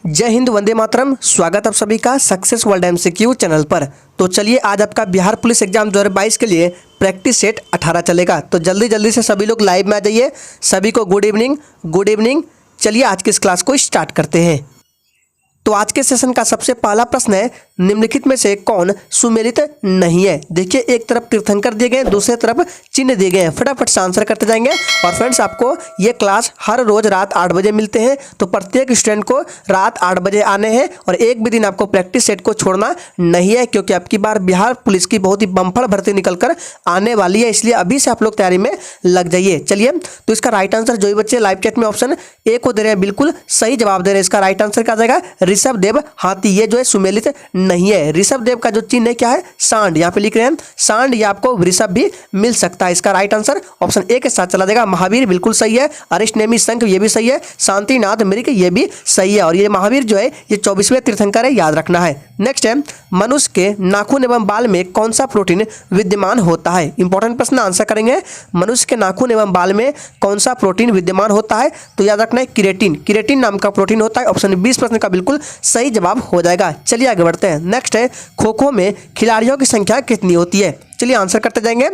जय हिंद, वंदे मातरम। स्वागत आप सभी का सक्सेस वर्ल्ड एमसीक्यू चैनल पर। तो चलिए आज आपका बिहार पुलिस एग्जाम 2022 के लिए प्रैक्टिस सेट 18 चलेगा। तो जल्दी जल्दी से सभी लोग लाइव में आ जाइए। सभी को गुड इवनिंग, गुड इवनिंग। चलिए आज की इस क्लास को स्टार्ट करते हैं। तो आज के सेशन का सबसे पहला प्रश्न है, निम्नलिखित में से कौन सुमेलित नहीं है। देखिए, एक तरफ तीर्थंकर दिए गए, दूसरे तरफ चिन्ह दिए गए हैं। फटाफट से आंसर करते जाएंगे। और फ्रेंड्स, आपको ये क्लास हर रोज रात 8 बजे मिलते हैं। तो प्रत्येक स्टूडेंट को रात 8 बजे आने हैं और एक भी दिन आपको प्रैक्टिस सेट को छोड़ना नहीं है, क्योंकि आपकी बार बिहार पुलिस की बहुत ही बम्पर भर्ती निकल कर आने वाली है। इसलिए अभी से आप लोग तैयारी में लग जाइए। चलिए, तो इसका राइट आंसर जो भी बच्चे लाइव चैट में ऑप्शन ए को दे रहे हैं, बिल्कुल सही जवाब दे रहे हैं। इसका राइट आंसर क्या जाएगा? ऋषभदेव हाथी। ये जो है सुमेलित नहीं है। ऋषभदेव का जो चिन्ह है क्या है? सांड। यहाँ पे लिख रहे हैं सांड, या आपको वृषभ भी मिल सकता है। इसका राइट आंसर ऑप्शन ए के साथ चला जाएगा। महावीर बिल्कुल सही है। अरिष्टनेमी शंख ये भी सही है। शांतिनाथ मृग ये भी सही है। और ये महावीर जो है ये 24वें तीर्थंकर है, याद रखना है। नेक्स्ट है, मनुष्य के नाखून एवं बाल में कौन सा प्रोटीन विद्यमान होता है? इंपॉर्टेंट प्रश्न, आंसर करेंगे। मनुष्य के नाखून एवं बाल में कौन सा प्रोटीन विद्यमान होता है? तो याद रखना है किरेटिन। किरेटिन नाम का प्रोटीन होता है। ऑप्शन 20 प्रश्न का बिल्कुल सही जवाब हो जाएगा। चलिए आगे बढ़ते हैं। नेक्स्ट है, खो खो में खिलाड़ियों की संख्या कितनी होती है? चलिए आंसर करते जाएंगे।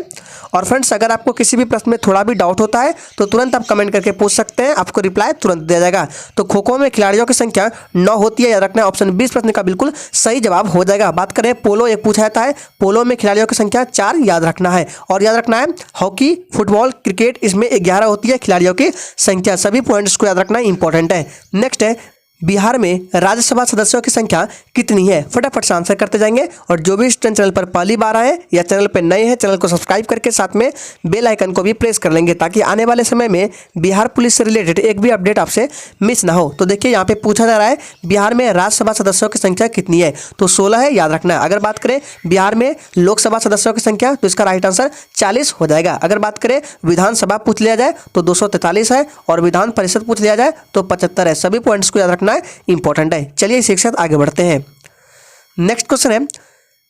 और फ्रेंड्स, अगर आपको किसी भी प्रश्न में थोड़ा भी डाउट होता है तो तुरंत आप कमेंट करके पूछ सकते हैं, आपको रिप्लाई तुरंत दिया जाएगा। तो खो खो में खिलाड़ियों की संख्या 9 होती है, याद रखना है। ऑप्शन 20 प्रश्न का बिल्कुल सही जवाब हो जाएगा। बात करें पोलो, एक पूछा जाता है, पोलो में खिलाड़ियों की संख्या 4 याद रखना है। और याद रखना है हॉकी, फुटबॉल, क्रिकेट, इसमें 11 होती है खिलाड़ियों की संख्या। सभी पॉइंट्स को याद रखना इंपॉर्टेंट है। नेक्स्ट है, बिहार में राज्यसभा सदस्यों की संख्या कितनी है? फटाफट से आंसर करते जाएंगे। और जो भी स्टूडेंट चैनल पर पहली बार आए या चैनल पर नए हैं, चैनल को सब्सक्राइब करके साथ में बेल आइकन को भी प्रेस कर लेंगे, ताकि आने वाले समय में बिहार पुलिस से रिलेटेड एक भी अपडेट आपसे मिस ना हो। तो देखिए, यहाँ पे पूछा जा रहा है बिहार में राज्यसभा सदस्यों की संख्या कितनी है? तो 16 है, याद रखना है। अगर बात करें बिहार में लोकसभा सदस्यों की संख्या, तो इसका राइट आंसर 40 हो जाएगा। अगर बात करें विधानसभा पूछ लिया जाए तो 243 है, और विधान परिषद पूछ लिया जाए तो 75 है। सभी पॉइंट्स को याद रखना है, इंपॉर्टेंट है। चलिए इसी के साथ आगे बढ़ते हैं। नेक्स्ट क्वेश्चन है,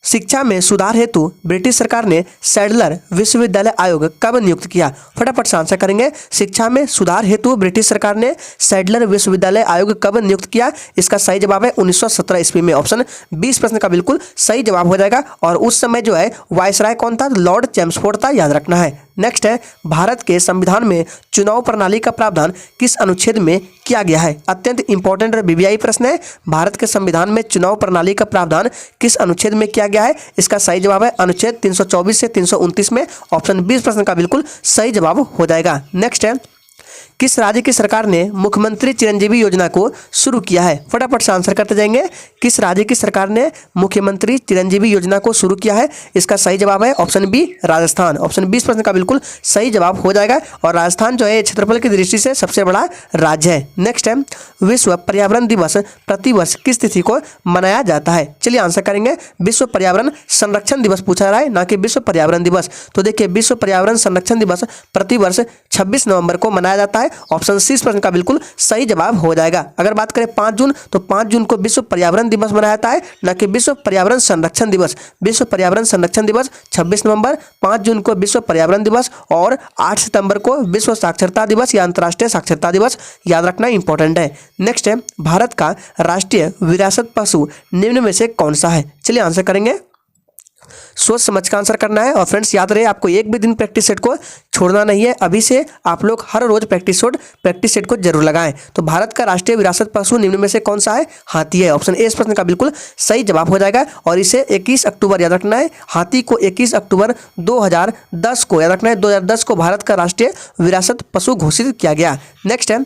शिक्षा में सुधार हेतु ब्रिटिश सरकार ने सैडलर विश्वविद्यालय आयोग कब नियुक्त किया? फटाफट से आंसर करेंगे। शिक्षा में सुधार हेतु ब्रिटिश सरकार ने सैडलर विश्वविद्यालय आयोग कब नियुक्त किया? इसका सही जवाब है 1917 ईस्वी में। ऑप्शन 20 प्रश्न का बिल्कुल सही जवाब हो जाएगा। और उस समय जो है वायसराय कौन था? लॉर्ड चैम्सफोर्ड था, याद रखना है। नेक्स्ट है, भारत के संविधान में चुनाव प्रणाली का प्रावधान किस अनुच्छेद में किया गया है? अत्यंत इंपॉर्टेंट वीवीआई प्रश्न है। भारत के संविधान में चुनाव प्रणाली का प्रावधान किस अनुच्छेद में किया गया है? इसका सही जवाब है अनुच्छेद 324 से 329 में। ऑप्शन 20 प्रश्न का बिल्कुल सही जवाब हो जाएगा। नेक्स्ट है, किस राज्य की सरकार ने मुख्यमंत्री चिरंजीवी योजना को शुरू किया है? फटाफट से आंसर करते जाएंगे। किस राज्य की सरकार ने मुख्यमंत्री चिरंजीवी योजना को शुरू किया है? इसका सही जवाब है ऑप्शन बी, राजस्थान। ऑप्शन 20 प्रश्न का बिल्कुल सही जवाब हो जाएगा। और राजस्थान जो है क्षेत्रफल की दृष्टि से सबसे बड़ा राज्य है। नेक्स्ट है, विश्व पर्यावरण दिवस प्रतिवर्ष किस तिथि को मनाया जाता है? चलिए आंसर करेंगे। विश्व पर्यावरण संरक्षण दिवस पूछा जा रहा है, ना कि विश्व पर्यावरण दिवस। तो देखिए, विश्व पर्यावरण संरक्षण दिवस प्रतिवर्ष 26 नवंबर को मनाया जाता है। ऑप्शन सी प्रश्न का बिल्कुल सही जवाब हो जाएगा। अगर बात करें 5 जून, तो 5 जून को विश्व पर्यावरण दिवस मनाया जाता है, न कि विश्व पर्यावरण संरक्षण दिवस। विश्व पर्यावरण संरक्षण दिवस 26 नवंबर, 5 जून को विश्व पर्यावरण दिवस, और 8 सितंबर को विश्व साक्षरता दिवस या अंतर्राष्ट्रीय साक्षरता दिवस, याद रखना इंपॉर्टेंट है। नेक्स्ट है, भारत का राष्ट्रीय विरासत पशु निम्न में से कौन सा है? चलिए आंसर करेंगे। सोच समझ का आंसर करना है। और फ्रेंड्स, याद रहे, आपको एक भी दिन प्रैक्टिस सेट को छोड़ना नहीं है। अभी से आप लोग हर रोज प्रैक्टिस सेट को जरूर लगाएं। तो भारत का राष्ट्रीय विरासत पशु निम्न में से कौन सा है? हाथी है। ऑप्शन ए इस प्रश्न का बिल्कुल सही जवाब हो जाएगा। और इसे 21 अक्टूबर याद रखना है। हाथी को 21 अक्टूबर 2010 को, याद रखना है, 2010 को भारत का राष्ट्रीय विरासत पशु घोषित किया गया। नेक्स्ट है,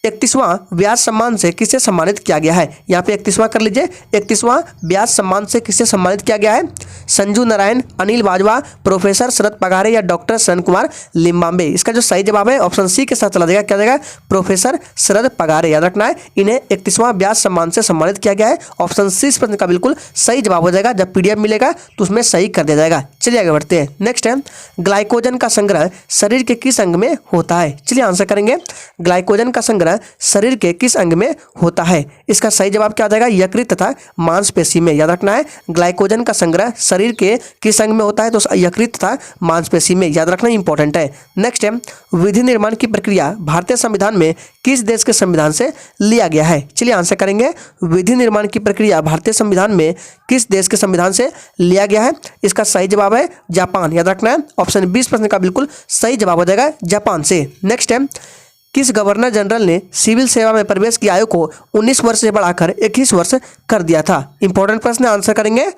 31वां व्यास सम्मान से किसे सम्मानित किया गया है? यहाँ पे 31वां कर लीजिए। 31वां व्यास सम्मान से किसे सम्मानित किया गया है? संजू नारायण, अनिल बाजवा, प्रोफेसर शरद पगारे या डॉक्टर शरण कुमार लिम्बाम्बे। इसका जो सही जवाब है ऑप्शन सी के साथ चला जाएगा। क्या जाएगा? प्रोफेसर शरद पगारे, याद रखना है। इन्हें 31वां व्यास सम्मान से सम्मानित किया गया है। ऑप्शन सी प्रश्न का बिल्कुल सही जवाब हो जाएगा। जब PDF मिलेगा तो उसमें सही कर दिया जाएगा। चलिए आगे बढ़ते हैं। नेक्स्ट है, ग्लाइकोजन का संग्रह शरीर के किस अंग में होता है? चलिए आंसर करेंगे। ग्लाइकोजन का संग्रह संग्रह शरीर के किस अंग में होता है? इसका सही जवाब क्या हो जाएगा? यकृत तथा मांसपेशी में। याद रखना है, ग्लाइकोजन का संग्रह शरीर के किस अंग में होता है? तो यकृत तथा मांसपेशी में। याद रखना इंपॉर्टेंट है। नेक्स्ट है, विधि निर्माण की प्रक्रिया भारतीय संविधान में किस देश के संविधान से लिया गया है? चलिए आंसर करेंगे। विधि निर्माण की प्रक्रिया भारतीय संविधान में किस देश के संविधान से लिया गया है? इसका सही जवाब है जापान। याद रखना है, ऑप्शन 20 प्रश्न का बिल्कुल सही जवाब हो जाएगा जापान से। नेक्स्ट है, किस गवर्नर जनरल ने सिविल सेवा में प्रवेश की आयु को 19 वर्ष से बढ़ाकर 21 वर्ष कर दिया था? इंपॉर्टेंट प्रश्न, आंसर करेंगे।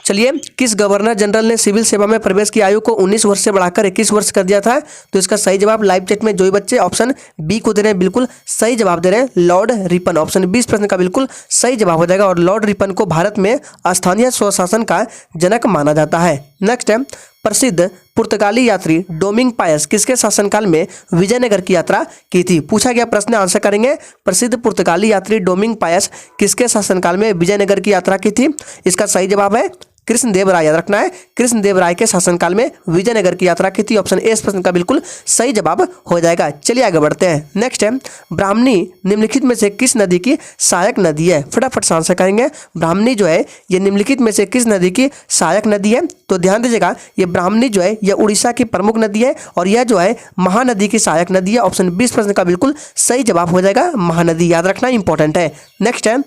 चलिए, किस गवर्नर जनरल ने सिविल सेवा में प्रवेश की आयु को 19 वर्ष से बढ़ाकर 21 वर्ष कर दिया था? तो इसका सही जवाब लाइव चैट में जो भी बच्चे ऑप्शन बी को दे रहे हैं बिल्कुल सही जवाब दे रहे हैं, लॉर्ड रिपन। ऑप्शन 20 प्रश्न का बिल्कुल सही जवाब हो जाएगा और लॉर्ड रिपन को भारत में स्थानीय स्वशासन का जनक माना जाता है। नेक्स्ट है, प्रसिद्ध पुर्तगाली यात्री डोमिंग पायस किसके शासनकाल में विजयनगर की यात्रा की थी? पूछा गया प्रश्न, आंसर करेंगे। प्रसिद्ध पुर्तगाली यात्री डोमिंग पायस किसके शासनकाल में विजयनगर की यात्रा की थी? इसका सही जवाब है कृष्णदेव राय। याद रखना है, कृष्णदेव राय के शासनकाल में विजयनगर की यात्रा की थी। ऑप्शन ए इस प्रश्न का बिल्कुल सही जवाब हो जाएगा। चलिए आगे बढ़ते हैं। नेक्स्ट है, ब्राह्मणी निम्नलिखित में से किस नदी की सहायक नदी है? फटाफट से आंसर करेंगे। ब्राह्मणी जो है ये निम्नलिखित में से किस नदी की सहायक नदी है? तो ध्यान दीजिएगा, ये ब्राह्मणी जो है यह उड़ीसा की प्रमुख नदी है और यह जो है महानदी की सहायक नदी है। ऑप्शन 20 प्रश्न का बिल्कुल सही जवाब हो जाएगा महानदी। याद रखना इंपॉर्टेंट है। नेक्स्ट है,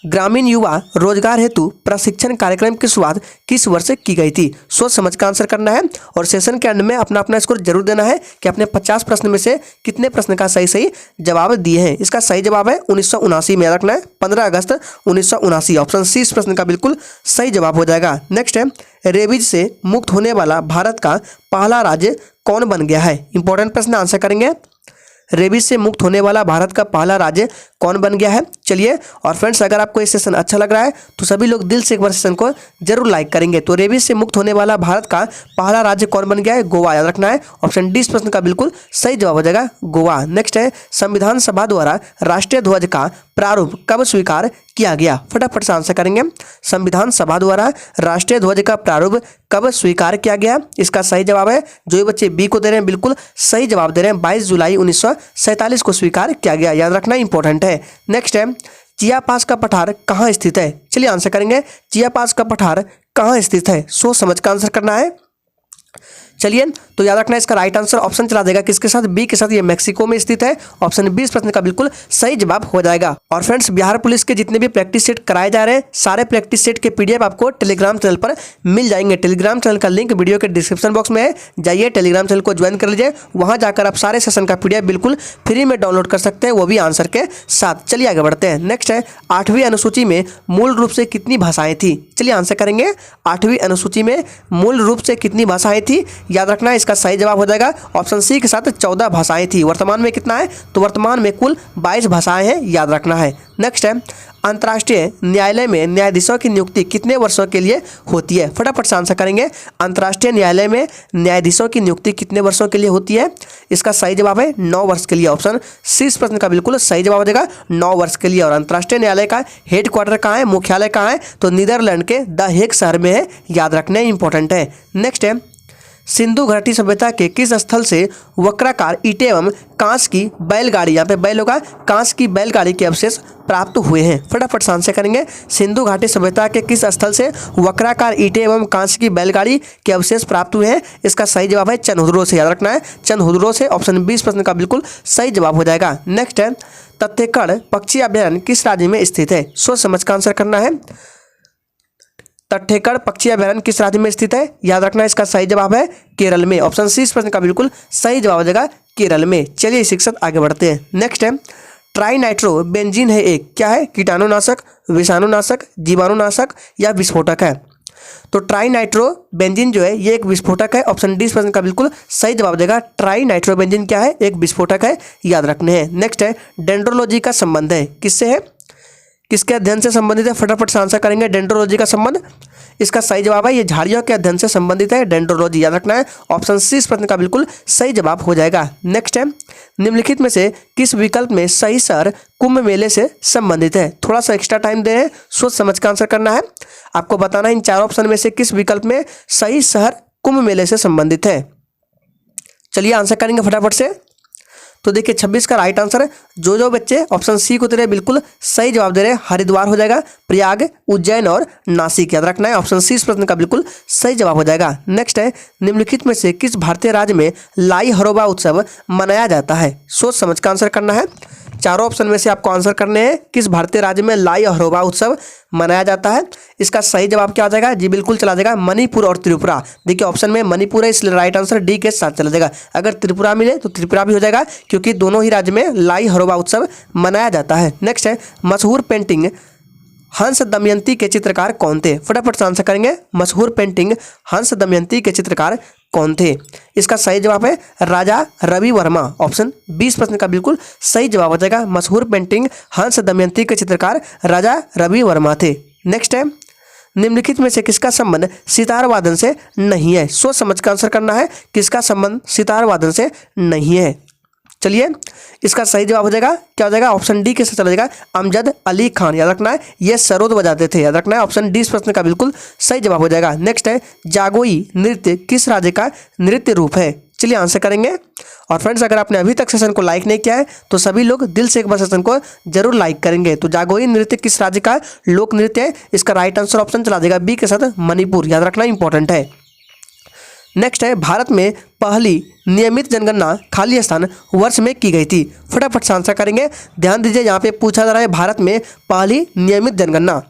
ग्रामीण युवा रोजगार हेतु प्रशिक्षण कार्यक्रम की शुरुआत किस वर्ष की गई थी? सोच समझ कर आंसर करना है और सेशन के एंड में अपना अपना स्कोर जरूर देना है कि अपने 50 प्रश्न में से कितने प्रश्न का सही जवाब दिए हैं। इसका सही जवाब है 1979 में। रखना है 15 अगस्त 1979। ऑप्शन सी इस प्रश्न का बिल्कुल सही जवाब हो जाएगा। नेक्स्ट है, रेबीज से मुक्त होने वाला भारत का पहला राज्य कौन बन गया है? इंपॉर्टेंट प्रश्न, आंसर करेंगे। रेबीज से मुक्त होने वाला भारत का पहला राज्य कौन बन गया है? चलिए, और फ्रेंड्स अगर आपको ये सेशन अच्छा लग रहा है तो सभी लोग दिल से एक बार सेशन को जरूर लाइक करेंगे। तो रेबीज से मुक्त होने वाला भारत का पहला राज्य कौन बन गया है? गोवा। याद रखना है, ऑप्शन डी इस प्रश्न का बिल्कुल सही जवाब हो जाएगा गोवा। नेक्स्ट है, संविधान सभा द्वारा राष्ट्रीय ध्वज का प्रारूप कब स्वीकार किया गया? फटाफट से आंसर करेंगे। संविधान सभा द्वारा राष्ट्रीय ध्वज का प्रारूप कब स्वीकार किया गया? इसका सही जवाब है, जो ये बच्चे बी को दे रहे हैं बिल्कुल सही जवाब दे रहे हैं, 22 जुलाई 1947 को स्वीकार किया गया। याद रखना इंपॉर्टेंट है। नेक्स्ट है, चियापास का पठार कहाँ स्थित है? चलिए आंसर करेंगे। चियापास का पठार कहाँ स्थित है? सोच समझ कर आंसर करना है। चलिए, तो याद रखना इसका राइट आंसर ऑप्शन चला देगा किसके साथ? बी के साथ। ये मैक्सिको में स्थित है। ऑप्शन 20 प्रश्न का बिल्कुल सही जवाब हो जाएगा। और फ्रेंड्स, बिहार पुलिस के जितने भी प्रैक्टिस सेट कराए जा रहे हैं सारे प्रैक्टिस सेट के पीडीएफ आपको टेलीग्राम चैनल पर मिल जाएंगे। टेलीग्राम चैनल का लिंक वीडियो के डिस्क्रिप्शन बॉक्स में है, जाइए टेलीग्राम चैनल को ज्वाइन कर लीजिए। वहां जाकर आप सारे सेशन का पीडीएफ बिल्कुल फ्री में डाउनलोड कर सकते हैं, वो भी आंसर के साथ। चलिए आगे बढ़ते हैं। नेक्स्ट है, 8वीं अनुसूची में मूल रूप से कितनी भाषाएं थी? चलिए आंसर करेंगे। 8वीं अनुसूची में मूल रूप से कितनी भाषाएं थी? याद रखना इसका सही जवाब हो जाएगा ऑप्शन सी के साथ 14 भाषाएं थी। वर्तमान में कितना है? तो वर्तमान में कुल 22 भाषाएं हैं। याद रखना है। नेक्स्ट है, अंतर्राष्ट्रीय न्यायालय में न्यायाधीशों की नियुक्ति कितने वर्षों के लिए होती है? फटाफट से आंसर करेंगे। अंतर्राष्ट्रीय न्यायालय में न्यायाधीशों की नियुक्ति कितने वर्षों के लिए होती है? इसका सही जवाब है 9 वर्ष के लिए। ऑप्शन सी इस प्रश्न का बिल्कुल सही जवाब हो जाएगा 9 वर्ष के लिए। और अंतर्राष्ट्रीय न्यायालय का हेड क्वार्टर कहाँ है, मुख्यालय कहाँ है? तो नीदरलैंड के द हेग शहर में है। याद रखने इंपॉर्टेंट है। नेक्स्ट है, सिंधु घाटी सभ्यता के किस स्थल से वक्राकार ईंटें एवं कांच की बैलगाड़ी, यहाँ पे बैल होगा, कांच की बैलगाड़ी के अवशेष प्राप्त हुए हैं? फटाफट से आंसर करेंगे। सिंधु घाटी सभ्यता के किस स्थल से वक्राकार ईंटें एवं कांच की बैलगाड़ी के अवशेष प्राप्त हुए हैं? इसका सही जवाब है चंदहुदरो से। याद रखना है चंदहुदरो से। ऑप्शन 20 प्रश्न का बिल्कुल सही जवाब हो जाएगा। नेक्स्ट है, तत्तेकड़ पक्षी अभयारण्य किस राज्य में स्थित है? सोच समझ कर आंसर करना है। तट्ठेकड़ पक्षी अभयारण्य किस राज्य में स्थित है? याद रखना इसका सही जवाब है केरल में। ऑप्शन सी इस प्रश्न का बिल्कुल सही जवाब हो जाएगा केरल में। चलिए शिक्षक आगे बढ़ते हैं। नेक्स्ट है, ट्राइनाइट्रो बेंजीन है एक क्या है? कीटाणुनाशक, विषाणुनाशक, जीवाणुनाशक या विस्फोटक है? तो ट्राइनाइट्रो बेंजीन जो है ये एक विस्फोटक है। ऑप्शन डी इस प्रश्न का बिल्कुल सही जवाब देगा। ट्राइनाइट्रो बेंजीन क्या है? एक विस्फोटक है। याद रखने हैं। नेक्स्ट है, डेंड्रोलॉजी का संबंध है किससे है? किसके अध्ययन से संबंधित है? फटाफट से आंसर करेंगे। डेंड्रोलॉजी का संबंध, इसका सही जवाब है ये झाड़ियों के अध्ययन से संबंधित है डेंड्रोलॉजी। याद रखना है ऑप्शन सी इस प्रश्न का बिल्कुल सही जवाब हो जाएगा। नेक्स्ट है, निम्नलिखित में से किस विकल्प में सही शहर कुंभ मेले से संबंधित है? थोड़ा सा एक्स्ट्रा टाइम दे रहे हैं, सोच समझ कर आंसर करना है। आपको बताना है इन 4 ऑप्शन में से किस विकल्प में सही शहर कुंभ मेले से संबंधित है। चलिए आंसर करेंगे फटाफट से। तो देखिए 26 का राइट आंसर है। जो बच्चे ऑप्शन सी को दे रहे हैं बिल्कुल सही जवाब दे रहे हैं, हरिद्वार हो जाएगा, प्रयाग, उज्जैन और नासिक। याद रखना है ऑप्शन सी इस प्रश्न का बिल्कुल सही जवाब हो जाएगा। नेक्स्ट है, निम्नलिखित में से किस भारतीय राज्य में लाई हरोबा उत्सव मनाया जाता है? सोच समझ कर आंसर करना है। चारों ऑप्शन में से आपको आंसर करने हैं किस भारतीय राज्य में लाई हरोबा उत्सव मनाया जाता है। इसका सही जवाब क्या आ जाएगा? जी बिल्कुल चला जाएगा मणिपुर और त्रिपुरा। देखिए ऑप्शन में मणिपुर है इसलिए राइट आंसर डी के साथ चला जाएगा। अगर त्रिपुरा मिले तो त्रिपुरा भी हो जाएगा क्योंकि दोनों ही राज्य में लाई हरोबा उत्सव मनाया जाता है। नेक्स्ट है, मशहूर पेंटिंग हंस दमयंती के चित्रकार कौन थे? फटाफट से आंसर करेंगे। मशहूर पेंटिंग हंस दमयंती के चित्रकार कौन थे? इसका सही जवाब है राजा रवि वर्मा। ऑप्शन 20 प्रश्न का बिल्कुल सही जवाब हो जाएगा। मशहूर पेंटिंग हंस दमयंती के चित्रकार राजा रवि वर्मा थे। नेक्स्ट है, निम्नलिखित में से किसका संबंध सितार वादन से नहीं है? सोच समझ कर आंसर करना है किसका संबंध सितार वादन से नहीं है। चलिए इसका सही जवाब हो जाएगा क्या हो जाएगा? ऑप्शन डी के साथ चला जाएगा अमजद अली खान। याद रखना है ये सरोद बजाते थे। याद रखना है ऑप्शन डी इस प्रश्न का बिल्कुल सही जवाब हो जाएगा। नेक्स्ट है, जागोई नृत्य किस राज्य का नृत्य रूप है? चलिए आंसर करेंगे। और फ्रेंड्स अगर आपने अभी तक सेशन को लाइक नहीं किया है तो सभी लोग दिल से एक बार सेशन को जरूर लाइक करेंगे। तो जागोई नृत्य किस राज्य का लोक नृत्य है? इसका राइट आंसर ऑप्शन चला जाएगा बी के साथ मणिपुर। याद रखना इंपॉर्टेंट है। नेक्स्ट है, भारत में पहली नियमित जनगणना खाली स्थान वर्ष में की गई थी? फटाफट से आंसर करेंगे। ध्यान दीजिए यहाँ पे पूछा जा रहा है भारत में पहली नियमित जनगणना,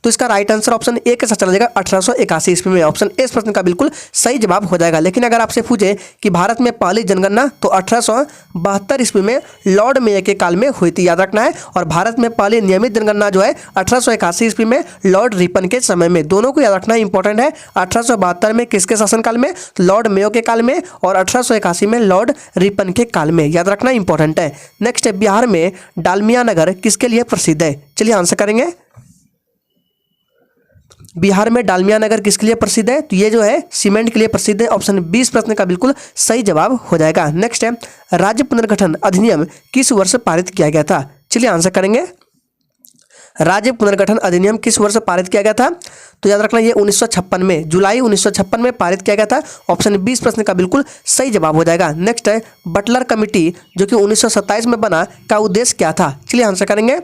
तो इसका राइट आंसर ऑप्शन ए के साथ चला जाएगा 1881 ईस्वी में। ऑप्शन ए इस प्रश्न का बिल्कुल सही जवाब हो जाएगा। लेकिन अगर आपसे पूछे कि भारत में पहली जनगणना तो 1872 ईस्वी में लॉर्ड मेयो के काल में हुई थी। याद रखना है। और भारत में पहली नियमित जनगणना जो है 1881 ईस्वी में लॉर्ड रिपन के समय में। दोनों को याद रखना इंपॉर्टेंट है। 1872 में किसके शासनकाल में? लॉर्ड मेयो के काल में। और 1881 में लॉर्ड रिपन के काल में। याद रखना इंपॉर्टेंट है। नेक्स्ट है, बिहार में डालमिया नगर किसके लिए प्रसिद्ध है? चलिए आंसर करेंगे। बिहार में डालमिया नगर किसके लिए प्रसिद्ध है? तो ये जो है सीमेंट के लिए प्रसिद्ध है। ऑप्शन 20 प्रश्न का बिल्कुल सही जवाब हो जाएगा। नेक्स्ट है, राज्य पुनर्गठन अधिनियम किस वर्ष पारित किया गया था? चलिए आंसर करेंगे। राज्य पुनर्गठन अधिनियम किस वर्ष पारित किया गया था? तो याद रखना ये 1956 में, जुलाई 1956 में पारित किया गया था। ऑप्शन 20 प्रश्न का बिल्कुल सही जवाब हो जाएगा। नेक्स्ट है, बटलर कमेटी जो कि 1927 में बना का उद्देश्य क्या था? चलिए आंसर करेंगे।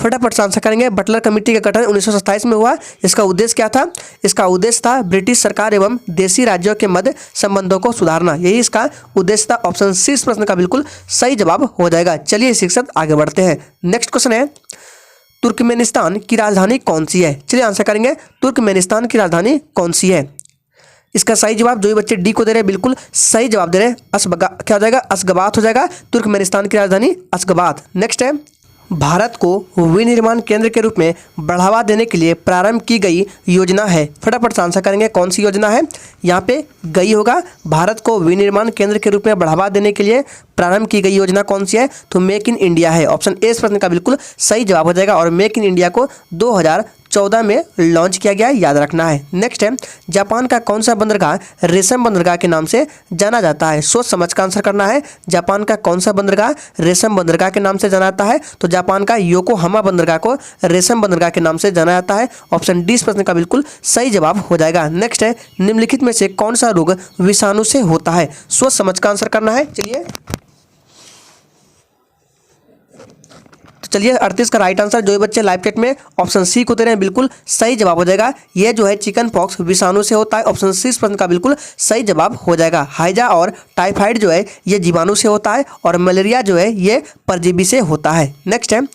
फटाफट से आंसर करेंगे। बटलर कमेटी का गठन 1927 में हुआ। इसका उद्देश्य क्या था? इसका उद्देश्य था ब्रिटिश सरकार एवं देशी राज्यों के मध्य संबंधों को सुधारना। यही इसका उद्देश्य था। ऑप्शन सी इस प्रश्न का बिल्कुल सही जवाब हो जाएगा। चलिए इसी के साथ आगे बढ़ते हैं। नेक्स्ट क्वेश्चन है, तुर्कमेनिस्तान की राजधानी कौन सी है? चलिए आंसर करेंगे। तुर्कमेनिस्तान की राजधानी कौन सी है? इसका सही जवाब जो भी बच्चे डी को दे रहे हैं बिल्कुल सही जवाब दे रहे हैं क्या हो जाएगा? अशगाबात हो जाएगा। तुर्कमेनिस्तान की राजधानी अशगाबात। नेक्स्ट है, भारत को विनिर्माण केंद्र के रूप में बढ़ावा देने के लिए प्रारंभ की गई योजना है। फटाफट से आंसर करेंगे कौन सी योजना है? यहाँ पे गई होगा। भारत को विनिर्माण केंद्र के रूप में बढ़ावा देने के लिए प्रारंभ की गई योजना कौन सी है? तो मेक इन इंडिया है। ऑप्शन ए इस प्रश्न का बिल्कुल सही जवाब हो जाएगा। और मेक इन इंडिया को 2014 में लॉन्च किया गया, याद रखना है। नेक्स्ट है, जापान का कौन सा बंदरगाह रेशम बंदरगाह के नाम से जाना जाता है? सोच समझ कर आंसर करना है। जापान का कौन सा बंदरगाह रेशम बंदरगाह के नाम से जाना जाता है? तो जापान का योकोहामा बंदरगाह को रेशम बंदरगाह के नाम से जाना जाता है। ऑप्शन डी इस प्रश्न का बिल्कुल सही जवाब हो जाएगा। नेक्स्ट है, निम्नलिखित में से कौन सा रोग विषाणु से होता है? सोच समझ कर आंसर करना है। चलिए 38 का राइट आंसर जो भी बच्चे लाइव चैट में ऑप्शन सी को दे रहे हैं बिल्कुल सही जवाब हो जाएगा। ये जो है चिकन पॉक्स विषाणु से होता है। ऑप्शन सी इस प्रश्न का बिल्कुल सही जवाब हो जाएगा। हैजा और टाइफाइड जो है ये जीवाणु से होता है। और मलेरिया जो है ये परजीवी से होता है। नेक्स्ट है,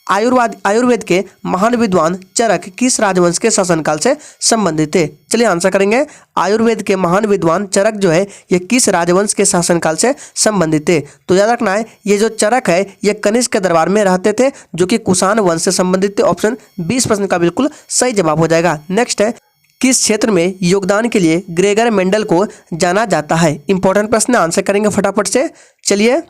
आयुर्वेद के महान विद्वान चरक किस राजवंश के शासनकाल से संबंधित थे? चलिए आंसर करेंगे। आयुर्वेद के महान विद्वान चरक जो है ये किस राजवंश के शासनकाल से संबंधित थे? तो याद रखना है ये जो चरक है ये कनिष्क के दरबार में रहते थे जो कि कुषाण वंश से संबंधित थे। ऑप्शन 20 प्रश्न का बिल्कुल सही जवाब हो जाएगा। नेक्स्ट है, किस क्षेत्र में योगदान के लिए ग्रेगर मेंडल को जाना जाता है? इंपॉर्टेंट प्रश्न, आंसर करेंगे फटाफट से। चलिए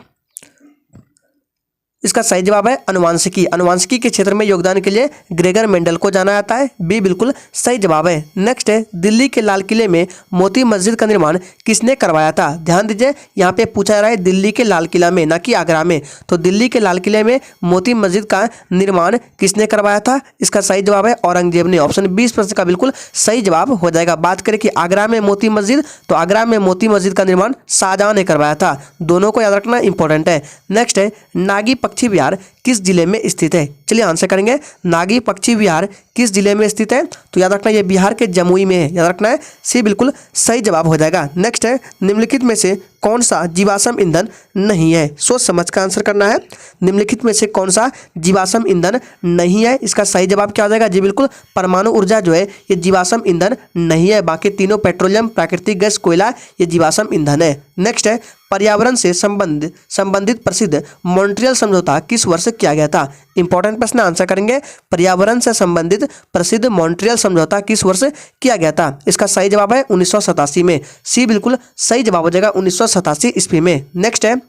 इसका सही जवाब है अनुवांशिकी। अनुवांशिकी के क्षेत्र में योगदान के लिए ग्रेगर मेंडल को जाना जाता है। बी बिल्कुल सही जवाब है। नेक्स्ट है, दिल्ली के लाल किले में मोती मस्जिद का निर्माण किसने करवाया था? ध्यान दीजिए, यहाँ पे पूछा जा रहा है दिल्ली के लाल किला में, ना कि आगरा में। तो दिल्ली के लाल किले में मोती मस्जिद का निर्माण किसने करवाया था? इसका सही जवाब है औरंगजेब ने। ऑप्शन 20 प्रश्न का बिल्कुल सही जवाब हो जाएगा। बात करें कि आगरा में मोती मस्जिद, तो आगरा में मोती मस्जिद का निर्माण शाहजहां ने करवाया था। दोनों को याद रखना इंपॉर्टेंट है। नेक्स्ट है, नागी पक्षी विहार किस जिले में स्थित है? चलिए आंसर करेंगे, नागी पक्षी विहार किस जिले में स्थित है? तो याद रखना ये बिहार के जमुई में है, याद रखना है। सी बिल्कुल सही जवाब हो जाएगा। नेक्स्ट है, निम्नलिखित में से कौन सा जीवाश्म ईंधन नहीं है? सोच समझ कर आंसर करना है। निम्नलिखित में से कौन सा जीवाश्म ईंधन नहीं है? इसका सही जवाब क्या हो जाएगा? जी बिल्कुल परमाणु ऊर्जा जो है ये जीवाश्म ईंधन नहीं है। बाकी तीनों पेट्रोलियम, प्राकृतिक गैस, कोयला ये जीवाश्म ईंधन है। नेक्स्ट है, पर्यावरण से संबंधित प्रसिद्ध मॉन्ट्रियल समझौता किस वर्ष किया गया था? इंपॉर्टेंट प्रश्न, आंसर करेंगे। पर्यावरण से संबंधित प्रसिद्ध मॉन्ट्रियल समझौता किस वर्ष किया गया था? इसका सही जवाब है 1987 में। सी बिल्कुल सही जवाब हो जाएगा 1987 ईस्वी में। नेक्स्ट है,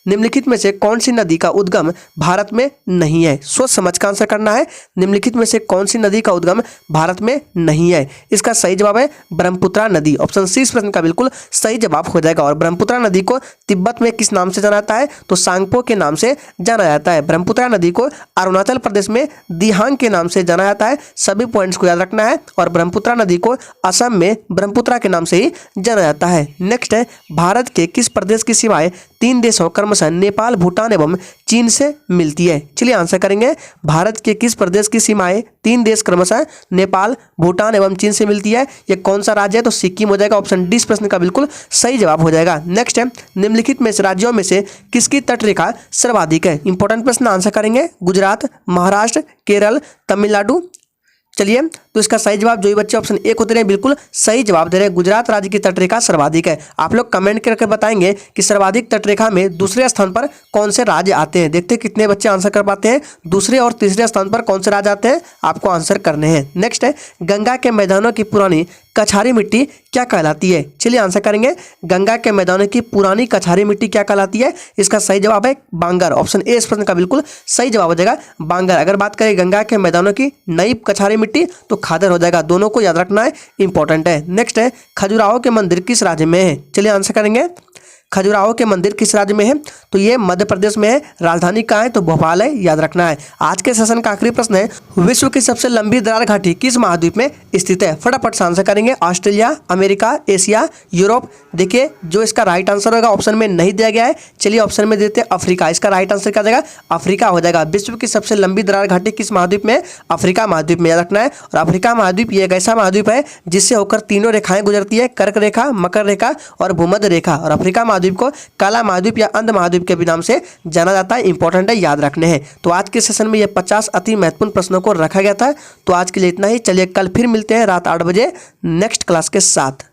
निम्नलिखित में से कौन सी नदी का उद्गम भारत में नहीं है? सोच समझ का आंसर करना है। निम्नलिखित में से कौन सी नदी का उद्गम भारत में नहीं है? इसका सही जवाब है ब्रह्मपुत्रा नदी। ऑप्शन सी इस प्रश्न का बिल्कुल सही जवाब हो जाएगा। और ब्रह्मपुत्रा नदी को तिब्बत में किस नाम से जाना जाता है? तो सांगपो के नाम से जाना जाता है। ब्रह्मपुत्रा नदी को अरुणाचल प्रदेश में दिहांग के नाम से जाना जाता है। सभी पॉइंट्स को याद रखना है। और ब्रह्मपुत्रा नदी को असम में ब्रह्मपुत्रा के नाम से ही जाना जाता है। नेक्स्ट है, भारत के किस प्रदेश की सीमाएं 3 देशों क्रमशः नेपाल, भूटान एवं चीन से मिलती है? चलिए आंसर करेंगे, भारत के किस प्रदेश की सीमाएं 3 देश क्रमशः नेपाल, भूटान एवं चीन से मिलती है? ये कौन सा राज्य है? तो सिक्किम हो जाएगा। ऑप्शन डी इस प्रश्न का बिल्कुल सही जवाब हो जाएगा। नेक्स्ट है, निम्नलिखित में से राज्यों में से किसकी तटरेखा सर्वाधिक है? इंपॉर्टेंट प्रश्न, आंसर करेंगे गुजरात, महाराष्ट्र, केरल, तमिलनाडु। चलिए, तो इसका सही जवाब जो भी बच्चे ऑप्शन ए को दे रहे हैं बिल्कुल सही जवाब दे रहे हैं। गुजरात राज्य की तटरेखा सर्वाधिक है। आप लोग कमेंट करके बताएंगे कि सर्वाधिक तटरेखा में दूसरे स्थान पर कौन से राज्य आते हैं। देखते हैं कितने बच्चे आंसर कर पाते हैं। दूसरे और तीसरे स्थान पर कौन से राज्य आते हैं, आपको आंसर करने हैं। नेक्स्ट है, गंगा के मैदानों की पुरानी कछारी मिट्टी क्या कहलाती है? चलिए आंसर करेंगे, गंगा के मैदानों की पुरानी कछारी मिट्टी क्या कहलाती है? इसका सही जवाब है बांगर। ऑप्शन ए इस प्रश्न का बिल्कुल सही जवाब हो जाएगा बांगर। अगर बात करें गंगा के मैदानों की नई कछारी मिट्टी, तो खादर हो जाएगा। दोनों को याद रखना है, इंपॉर्टेंट है। नेक्स्ट है, खजुराहो के मंदिर किस राज्य में है? चलिए आंसर करेंगे, खजुराहो के मंदिर किस राज्य में है? तो ये मध्य प्रदेश में है। राजधानी कहाँ है? तो भोपाल है, याद रखना है। आज के सेशन का आखिरी प्रश्न है, विश्व की सबसे लंबी दरार घाटी किस महाद्वीप में स्थित है? फटाफट से आंसर करेंगे। Australia, America, Asia, Europe. देखिए, जो इसका राइट आंसर होगा ऑप्शन में नहीं दिया गया है। चलिए ऑप्शन में देते हैं अफ्रीका। इसका राइट आंसर क्या जाएगा? अफ्रीका हो जाएगा। विश्व की सबसे लंबी दरार घाटी किस महाद्वीप में? अफ्रीका महाद्वीप में, याद रखना है। और अफ्रीका महाद्वीप ये एक ऐसा महाद्वीप है जिससे होकर तीनों रेखाएं गुजरती है, कर्क रेखा, मकर रेखा और भूमध्य रेखा। और अफ्रीका महाद्वीप को काला महाद्वीप या अंध महाद्वीप के भी नाम से जाना जाता है। इंपॉर्टेंट है, याद रखने हैं। तो आज के सेशन में ये 50 अति महत्वपूर्ण प्रश्नों को रखा गया था। तो आज के लिए इतना ही। चलिए कल फिर मिलते हैं रात 8 बजे नेक्स्ट क्लास के साथ।